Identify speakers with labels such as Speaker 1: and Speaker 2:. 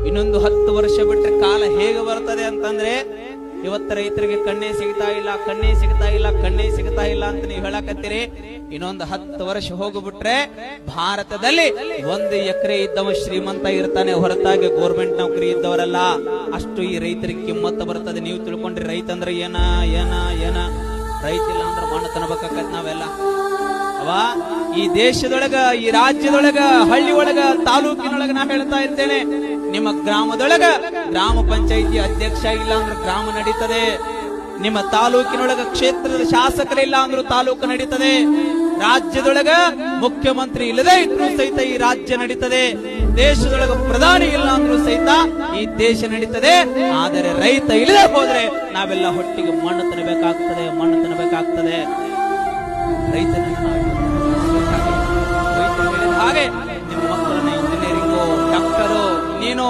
Speaker 1: ಇನ್ನೊಂದು 10 ವರ್ಷ ಬಿಟ್ರೆ ಕಾಲ ಹೇಗೆ ಬರ್ತದೆ ಅಂತಂದ್ರೆ, ಇವತ್ತು ರೈತರಿಗೆ ಕಣ್ಣೇ ಸಿಗ್ತಾ ಇಲ್ಲ, ಕಣ್ಣೇ ಸಿಗ್ತಾ ಇಲ್ಲ, ಕಣ್ಣೇ ಸಿಗ್ತಾ ಇಲ್ಲ ಅಂತ ನೀವು ಹೇಳಕತ್ತೀರಿ. ಇನ್ನೊಂದು 10 ವರ್ಷ ಹೋಗ್ಬಿಟ್ರೆ ಭಾರತದಲ್ಲಿ 1 ಎಕರೆ ಇದ್ದವ ಶ್ರೀಮಂತ ಇರ್ತಾನೆ, ಹೊರತಾಗಿ ಗೋರ್ಮೆಂಟ್ ನೌಕರಿ ಇದ್ದವರಲ್ಲ. ಅಷ್ಟು ಈ ರೈತರಿಗೆ ಕಿಮ್ಮತ್ತು ಬರ್ತದೆ. ನೀವು ತಿಳ್ಕೊಂಡ್ರಿ ರೈತ ಅಂದ್ರೆ ಏನ ಏನ ಏನ ರೈತ ಇಲ್ಲ ಅಂದ್ರೆ ಮಣ್ಣು ತನಬೇಕಾಗತ್ ನಾವೆಲ್ಲ ಅವಾ. ಈ ದೇಶದೊಳಗ, ಈ ರಾಜ್ಯದೊಳಗ, ಹಳ್ಳಿ ಒಳಗ, ತಾಲೂಕಿನೊಳಗ ನಾ ಹೇಳ್ತಾ ಇರ್ತೇನೆ, ನಿಮ್ಮ ಗ್ರಾಮದೊಳಗ ಗ್ರಾಮ ಪಂಚಾಯಿತಿ ಅಧ್ಯಕ್ಷ ಇಲ್ಲ ಅಂದ್ರೆ ಗ್ರಾಮ ನಡೀತದೆ. ನಿಮ್ಮ ತಾಲೂಕಿನೊಳಗ ಕ್ಷೇತ್ರದ ಶಾಸಕರಿಲ್ಲ ಅಂದ್ರೂ ತಾಲೂಕು ನಡೀತದೆ. ರಾಜ್ಯದೊಳಗ ಮುಖ್ಯಮಂತ್ರಿ ಇಲ್ಲದೆ ಇದ್ರೂ ಸಹಿತ ಈ ರಾಜ್ಯ ನಡೀತದೆ. ದೇಶದೊಳಗ ಪ್ರಧಾನಿ ಇಲ್ಲ ಅಂದ್ರೂ ಸಹಿತ ಈ ದೇಶ ನಡೀತದೆ. ಆದರೆ ರೈತ ಇಲ್ಲದೆ ಹೋದ್ರೆ ನಾವೆಲ್ಲ ಹೊಟ್ಟಿಗೆ ಮಣ್ಣು ತಿನ್ನಬೇಕಾಗ್ತದೆ, ಮಣ್ಣು ತಿನ್ನಬೇಕಾಗ್ತದೆ. ರೈತನ ಹಾಗೆ ನಿಮ್ಮ ಮಕ್ಕಳನ್ನ ಇಂಜಿನಿಯರಿಂಗು, ಡಾಕ್ಟರು, ನೀನು